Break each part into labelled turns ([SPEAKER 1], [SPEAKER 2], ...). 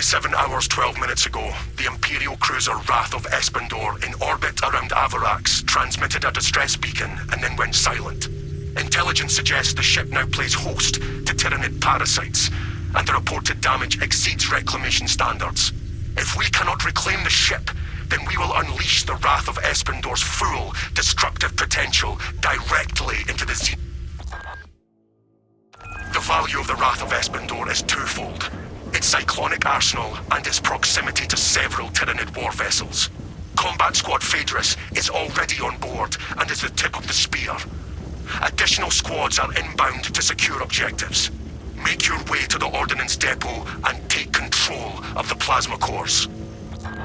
[SPEAKER 1] 7 hours 12 minutes ago, the Imperial cruiser Wrath of Espandor in orbit around Avarax transmitted a distress beacon and then went silent. Intelligence suggests the ship now plays host to Tyranid parasites, and the reported damage exceeds Reclamation standards. If we cannot reclaim the ship, then we will unleash the Wrath of Espandor's full destructive potential directly into the sea. The value of the Wrath of Espandor is twofold: its cyclonic arsenal and its proximity to several Tyranid war vessels. Combat Squad Phaedrus is already on board and is the tip of the spear. Additional squads are inbound to secure objectives. Make your way to the Ordnance Depot and take control of the plasma cores.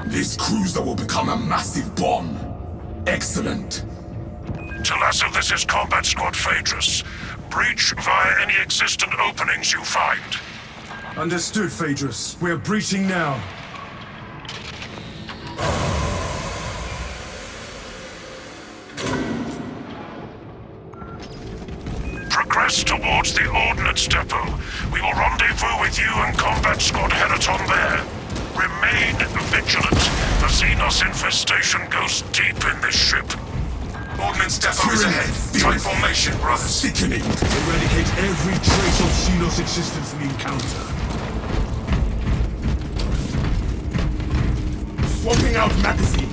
[SPEAKER 2] This cruiser will become a massive bomb. Excellent.
[SPEAKER 3] Talassa, this is Combat Squad Phaedrus. Breach via any existent openings you find.
[SPEAKER 4] Understood, Phaedrus. We're breaching now.
[SPEAKER 3] Progress towards the Ordnance Depot. We will rendezvous with you and Combat Squad Heraton there. Remain vigilant. The Xenos infestation goes deep in this ship.
[SPEAKER 1] Ordnance Depot is ahead. Try formation, brothers.
[SPEAKER 2] Sickening.
[SPEAKER 4] Eradicate every trace of Xenos existence we encounter.
[SPEAKER 2] Swapping out magazine.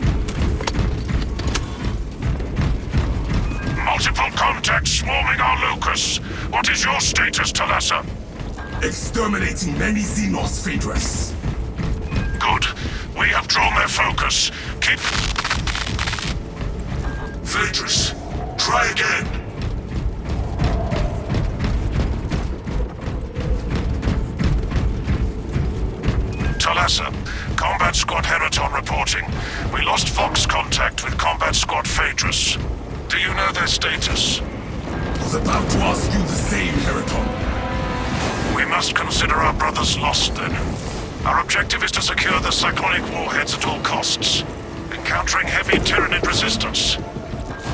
[SPEAKER 3] Multiple contacts swarming our locus. What is your status, Talassa?
[SPEAKER 2] Exterminating many Xenos, Phaedrus.
[SPEAKER 3] Good. We have drawn their focus. Keep...
[SPEAKER 1] Phaedrus, try again.
[SPEAKER 3] Talassa, Combat Squad Heraton reporting. We lost Vox contact with Combat Squad Phaedrus. Do you know their status?
[SPEAKER 2] Was about to ask you the same, Heraton.
[SPEAKER 3] We must consider our brothers lost then. Our objective is to secure the cyclonic warheads at all costs, encountering heavy Tyranid resistance.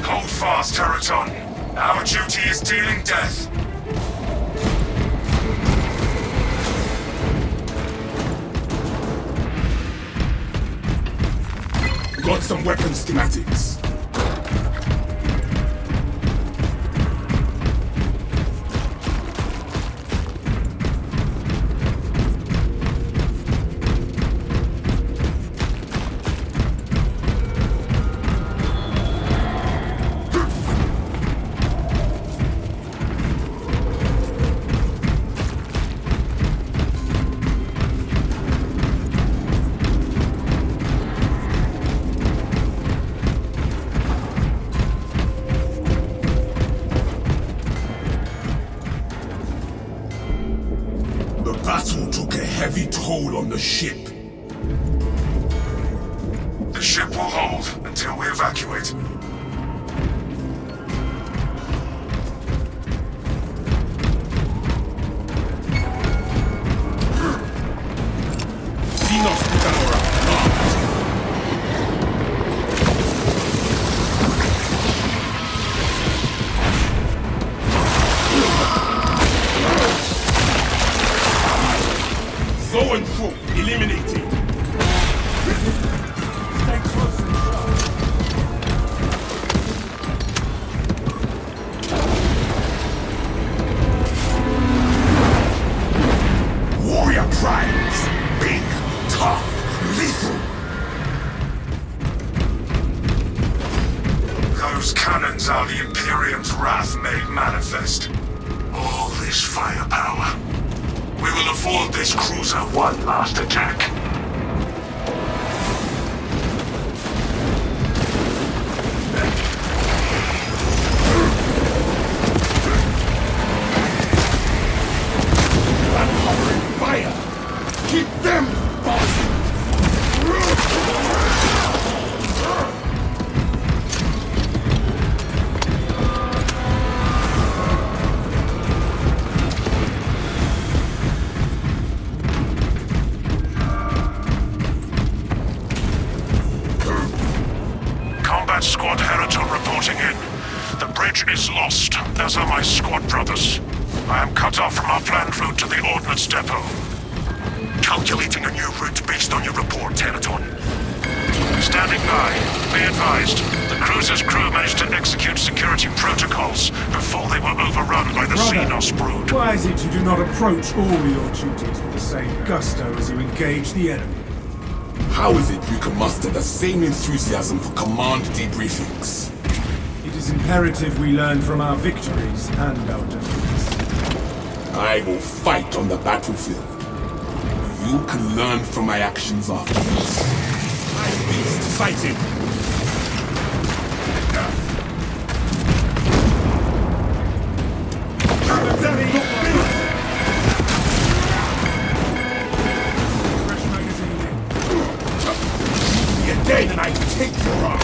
[SPEAKER 1] Hold fast, Heraton. Our duty is dealing death.
[SPEAKER 2] Got some weapon schematics. Heavy toll on the ship.
[SPEAKER 1] The ship will hold until we evacuate.
[SPEAKER 2] Xenos Butanora, armed. Going through, eliminating.
[SPEAKER 4] Stay close and sharp.
[SPEAKER 2] Warrior primes. Big, tough, lethal.
[SPEAKER 1] Those cannons are the Imperium's wrath made manifest. All this firepower. We will afford this cruiser one last attack.
[SPEAKER 2] I'm hovering fire. Keep them buzzing.
[SPEAKER 3] Squad Heraton reporting in. The bridge is lost, as are my squad brothers. I am cut off from our planned route to the Ordnance Depot.
[SPEAKER 1] Calculating a new route based on your report, Teraton.
[SPEAKER 3] Standing by. Be advised, the cruiser's crew managed to execute security protocols before they were overrun by the Xenos brood.
[SPEAKER 4] Why is it you do not approach all your duties with the same gusto as you engage the enemy?
[SPEAKER 2] How is it you can muster the same enthusiasm for command debriefings?
[SPEAKER 4] It is imperative we learn from our victories and our defeats.
[SPEAKER 2] I will fight on the battlefield. You can learn from my actions afterwards. My beast sighted!
[SPEAKER 4] Fresh magazine in.
[SPEAKER 2] You're dead and I take your arm!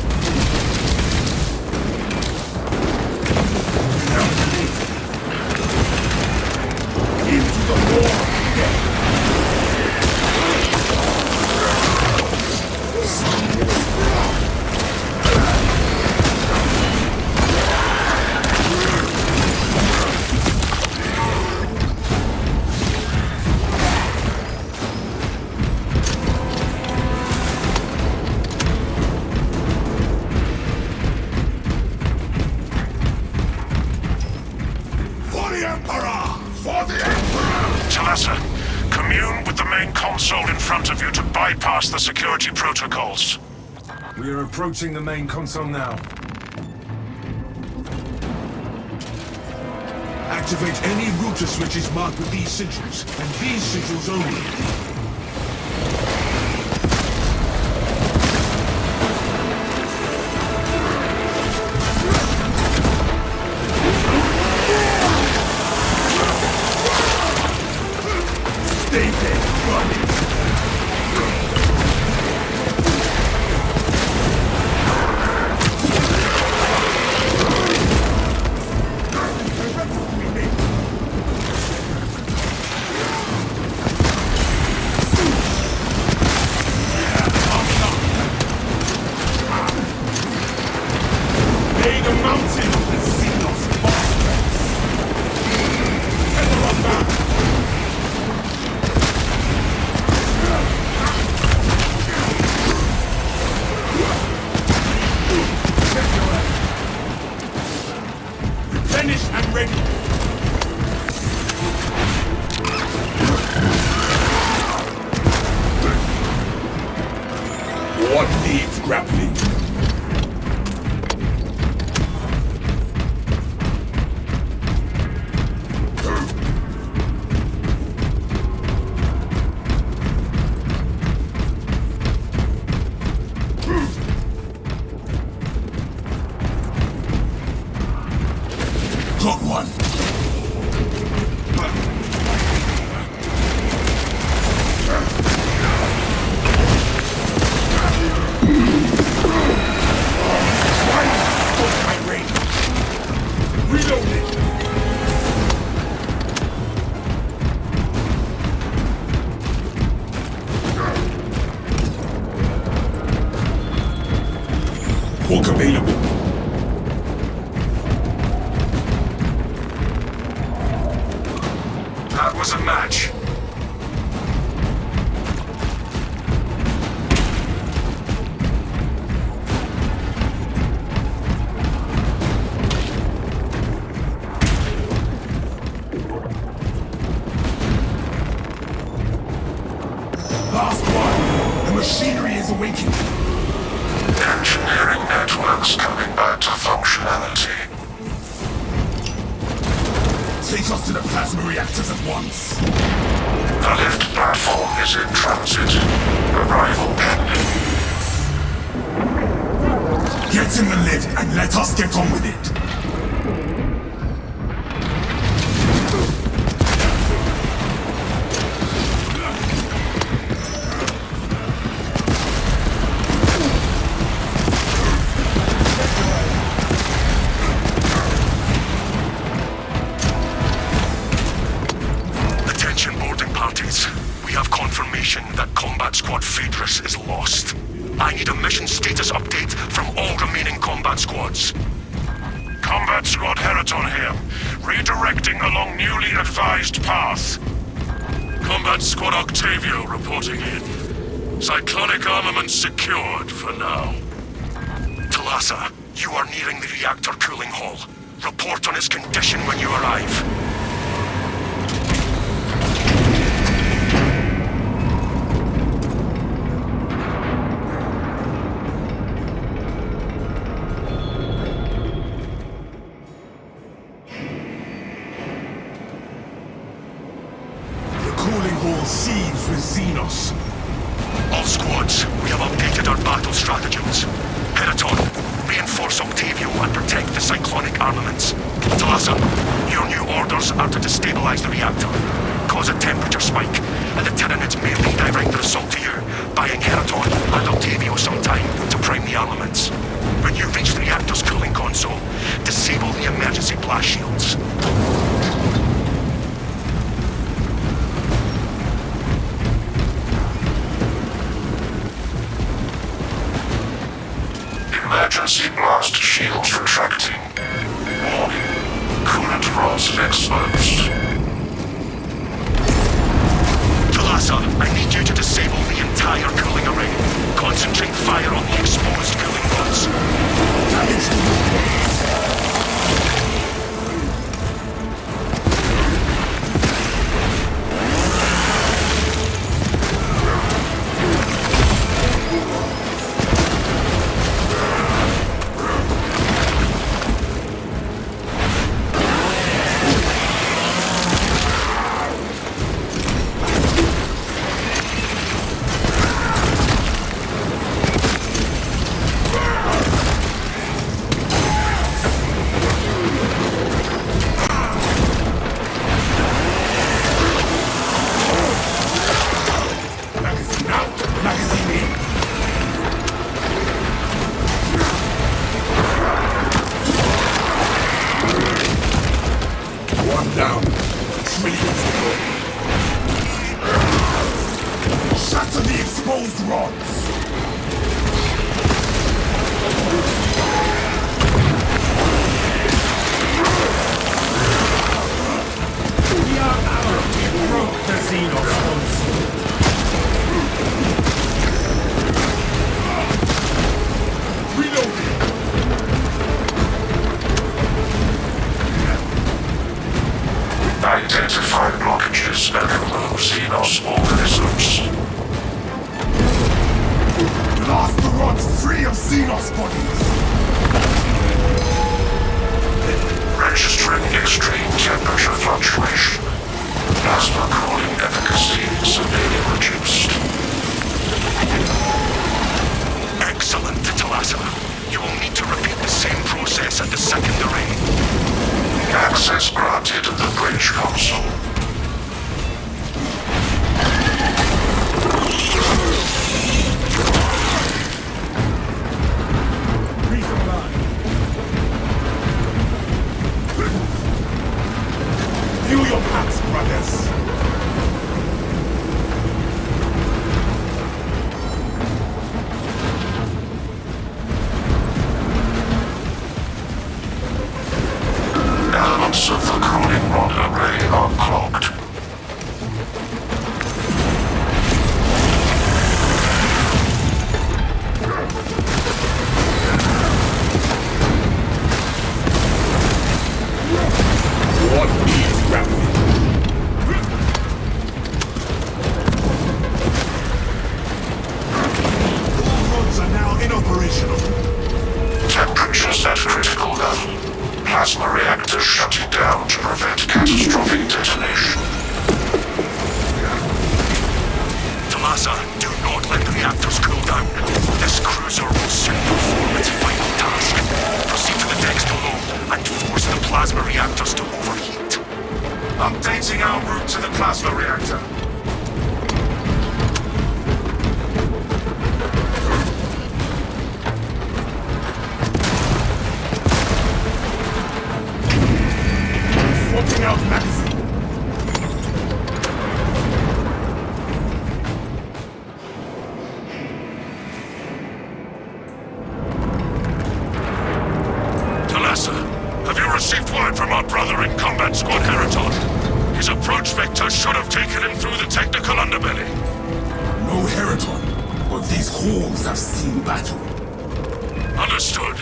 [SPEAKER 2] Into the war of death!
[SPEAKER 3] Commune with the main console in front of you to bypass the security protocols.
[SPEAKER 4] We are approaching the main console now.
[SPEAKER 5] Activate any router switches marked with these sigils, and these sigils only.
[SPEAKER 2] Finished and ready! What needs grappling? Got one! My range! Reload it! Hook available!
[SPEAKER 1] That was a match.
[SPEAKER 2] Last one! The machinery is awakening!
[SPEAKER 3] Engineering networks coming back to functionality.
[SPEAKER 2] Take us to the plasma reactors at once!
[SPEAKER 3] The lift platform is in transit. Arrival pending.
[SPEAKER 2] Get in the lift and let us get on with it!
[SPEAKER 1] Attention boarding parties. We have confirmation that Combat Squad Phaedrus is lost. I need a mission status update from all remaining combat squads.
[SPEAKER 3] Combat Squad Heraton here. Redirecting along newly advised path. Combat Squad Octavio reporting in. Cyclonic armament secured for now.
[SPEAKER 1] Talassa, you are nearing the reactor cooling hall. Report on its condition when you arrive.
[SPEAKER 5] The cooling hall seethes with Xenos.
[SPEAKER 1] All squads, we have updated our battle stratagems. Heraton, reinforce Octavio and protect the cyclonic armaments. Talassa, your new orders are to destabilize the reactor, cause a temperature spike, and the Tyranids may redirect their assault to you, buying Heraton and Octavio some time to prime the armaments. When you reach the reactor's cooling console, disable the emergency blast shields.
[SPEAKER 3] Emergency blast shields retracting. Warning. Coolant rods exposed.
[SPEAKER 1] Talassa, I need you to disable the entire cooling array. Concentrate fire on the exposed cooling rods.
[SPEAKER 5] Damage to the base. Down. Trillions to go. Shatter the exposed rods.
[SPEAKER 4] We are out. We broke the Xenos console.
[SPEAKER 5] Reloading.
[SPEAKER 3] Identify blockages and remove Xenos organisms.
[SPEAKER 5] Blast the rods free of Xenos bodies.
[SPEAKER 3] Registering extreme temperature fluctuation. Plasma cooling efficacy severely reduced.
[SPEAKER 1] Excellent, Talassa. You will need to repeat the same process at the second array.
[SPEAKER 3] Access granted to the bridge console.
[SPEAKER 4] Resupply.
[SPEAKER 5] View your packs, brothers.
[SPEAKER 3] Elements of the cooling rod array are clogged.
[SPEAKER 2] What is rapid?
[SPEAKER 5] All rods are now inoperational.
[SPEAKER 3] Temperatures at critical level. Plasma reactors shutting down to prevent catastrophic detonation.
[SPEAKER 1] Talassa, do not let the reactors cool down. This cruiser will soon perform its final task. Proceed to the decks below and force the plasma reactors to overheat.
[SPEAKER 5] Updating our route to the plasma reactor. Swapping out magazine.
[SPEAKER 3] Talassa, have you received word from our brother in Combat Squad Heraton? His approach vector should have taken him through the technical underbelly.
[SPEAKER 2] No Heraton, but these halls have seen battle.
[SPEAKER 3] Understood.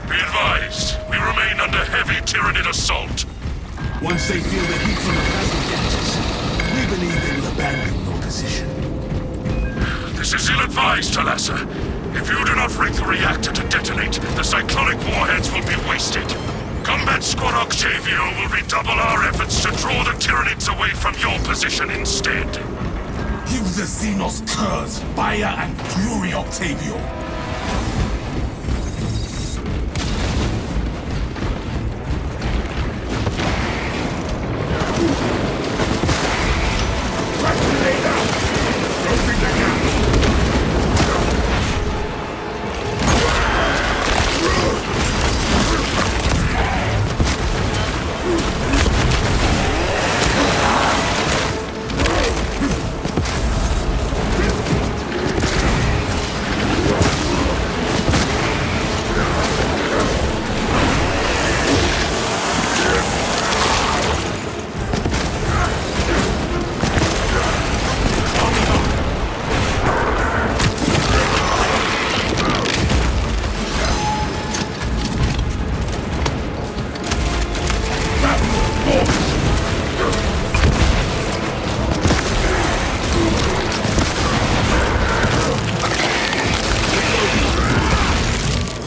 [SPEAKER 3] Be advised, we remain under heavy Tyranid assault.
[SPEAKER 5] Once they feel the heat from the plasma gases, we believe they will abandon your position.
[SPEAKER 3] This is ill-advised, Talassa. If you do not rig the reactor to detonate, the cyclonic warheads will be wasted. Combat Squad Octavio will redouble our efforts to draw the Tyranids away from your position instead.
[SPEAKER 2] Give the Xenos curse, fire and fury, Octavio.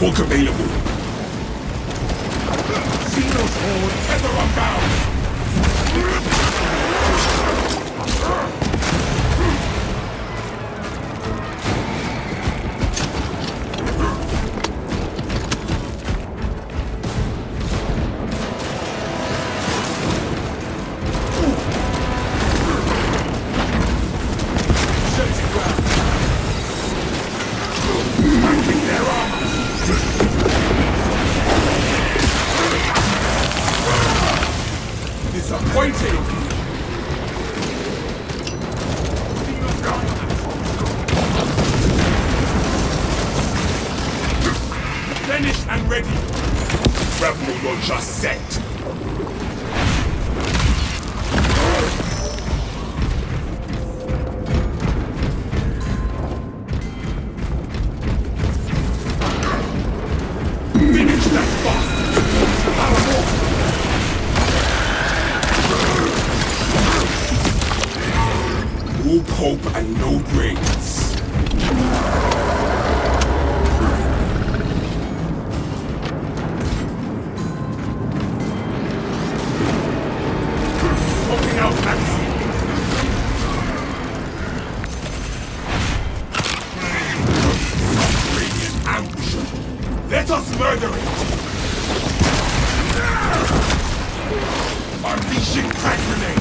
[SPEAKER 2] Hook available. Xenos horde, tether disappointing! Finished and ready. Rebel launcher set. Finish that bastard! No pope and no brains. Smoking out magazine. Subterranean ambush. Let us murder it. Unleashing frag grenade.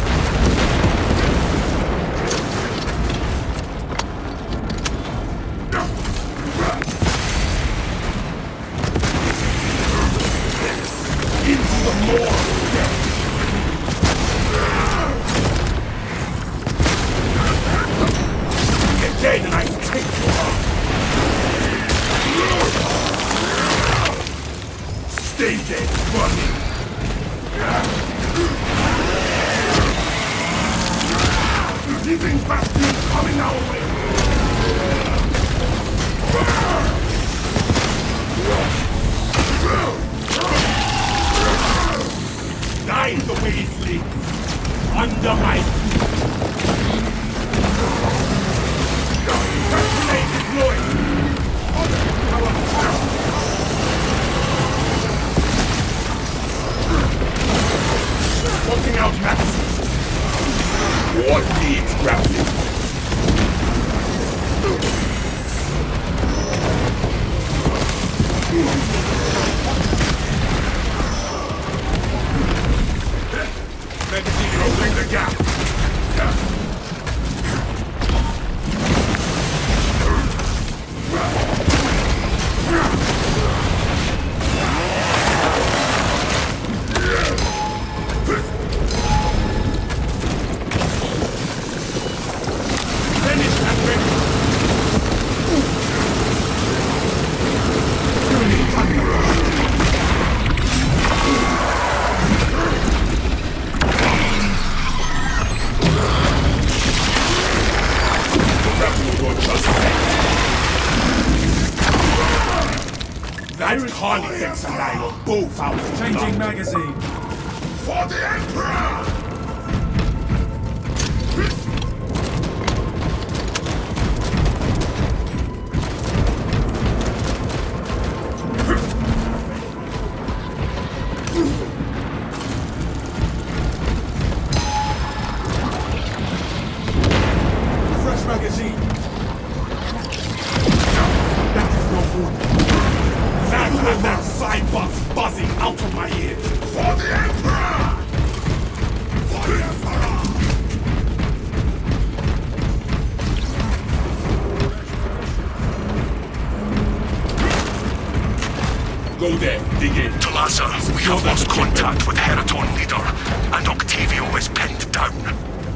[SPEAKER 2] Into the maw of death! Get dead and I take you up! Stay dead, running! Living bastion coming our way! Die the way it lives, under my feet. Grenade deployed. Swapping out magazines. What needs grappling? Magazine closing the gap. Finished and ready. I were both out for
[SPEAKER 4] Changing
[SPEAKER 2] blood.
[SPEAKER 4] magazine.
[SPEAKER 2] For the Emperor!
[SPEAKER 4] Fresh magazine.
[SPEAKER 2] That is no good. Now have that side bus buzzing out of my ears. For the Emperor! For the Emperor! Go there, dig in.
[SPEAKER 1] Talasa, we have lost contact with Heraton leader, and Octavio is pinned down.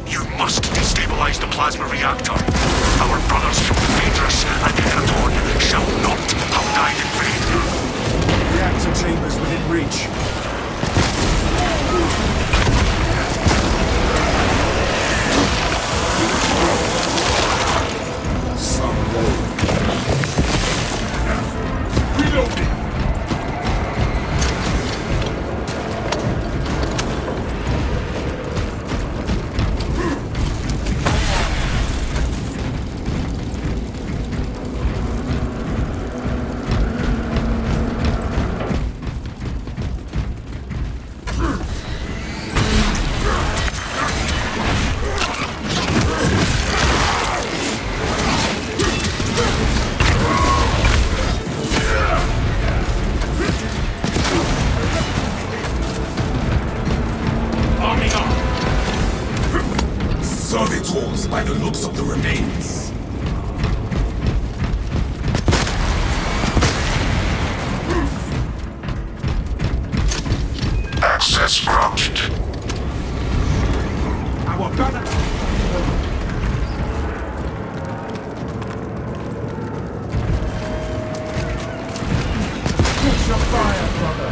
[SPEAKER 1] You must destabilize the plasma reactor. Our brothers from Phaedrus and Heraton shall not have died in vain.
[SPEAKER 4] Reactor chambers within reach.
[SPEAKER 2] Some more. Reloading. Arming up. Servitors by the looks of the remains.
[SPEAKER 3] Access granted.
[SPEAKER 4] Our brother. Catch your fire, brother.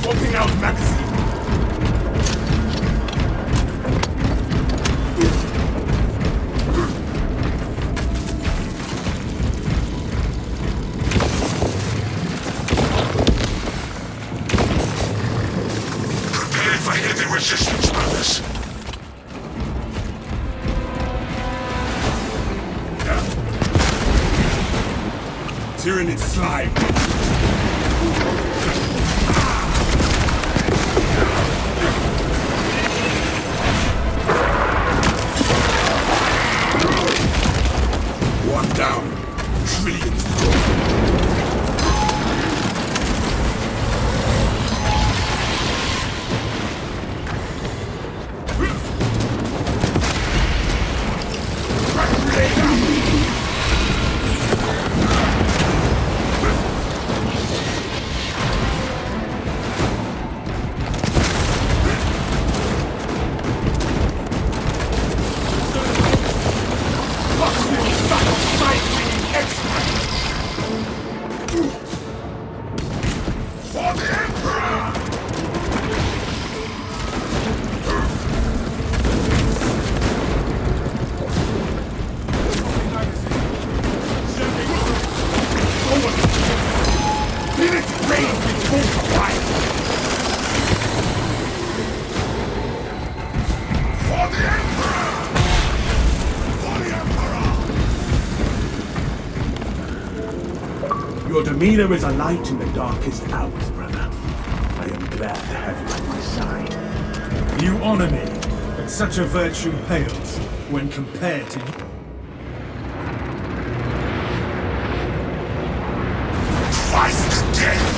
[SPEAKER 2] Swapping out magazine.
[SPEAKER 1] Prepare for heavy resistance, brothers.
[SPEAKER 2] Tyranid slime. One down. Trillions gone. For the Emperor! Feel its rage in full supply! For the Emperor! For the Emperor!
[SPEAKER 4] Your demeanor is a light in the darkest hours, brother. I am glad to have you at my side. You honor me, but such a virtue pales when compared to you.
[SPEAKER 2] Twice the death!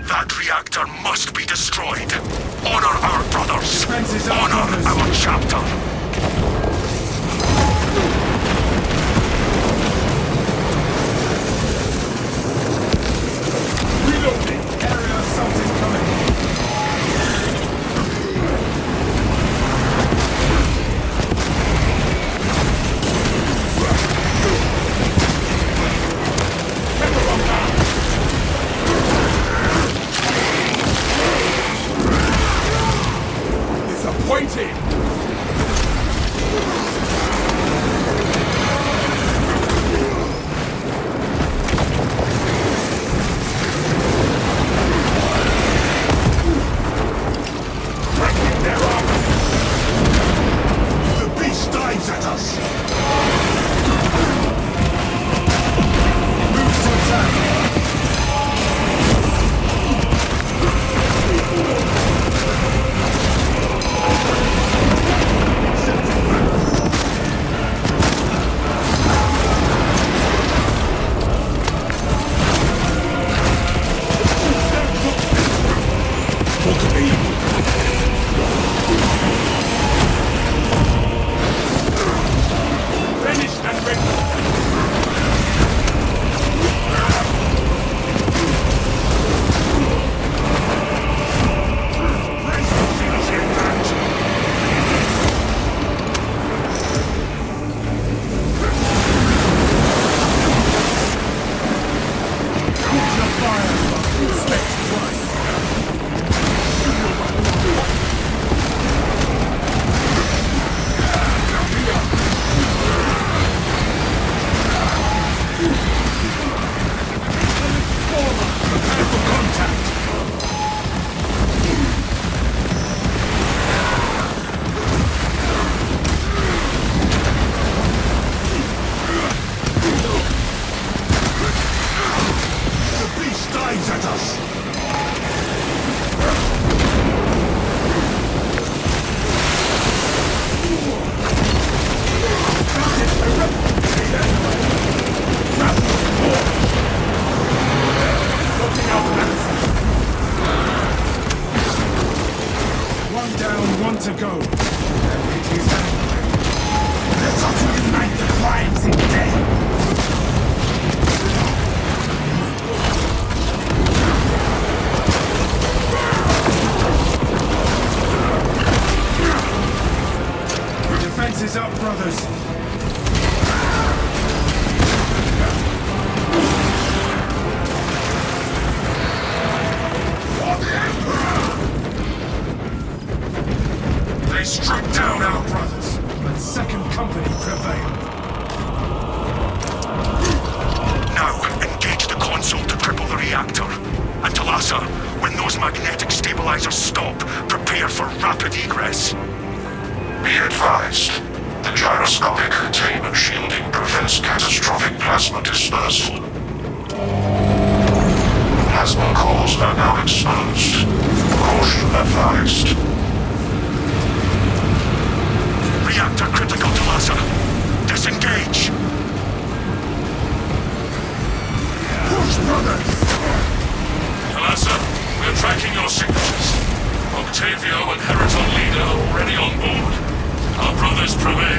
[SPEAKER 1] That reactor must be destroyed. Honor our brothers.
[SPEAKER 4] Defenses are
[SPEAKER 1] Honor
[SPEAKER 4] brothers.
[SPEAKER 1] our chapter.
[SPEAKER 2] Reloading!
[SPEAKER 4] Area assault incoming.
[SPEAKER 2] Disappointing!
[SPEAKER 4] up, brothers.
[SPEAKER 2] For the Emperor!
[SPEAKER 1] They struck down our brothers.
[SPEAKER 4] But second company prevailed.
[SPEAKER 1] Now, engage the console to cripple the reactor. And Talassa, when those magnetic stabilizers stop, prepare for rapid egress.
[SPEAKER 3] Be advised, the gyroscopic containment shielding prevents catastrophic plasma dispersal. Plasma cores are now exposed. Caution advised.
[SPEAKER 1] Reactor critical, Talassa. Disengage.
[SPEAKER 2] Push, brothers!
[SPEAKER 3] Talassa, we're tracking your signatures. Octavio and Heraton Leader are already on board. Our brothers prevail.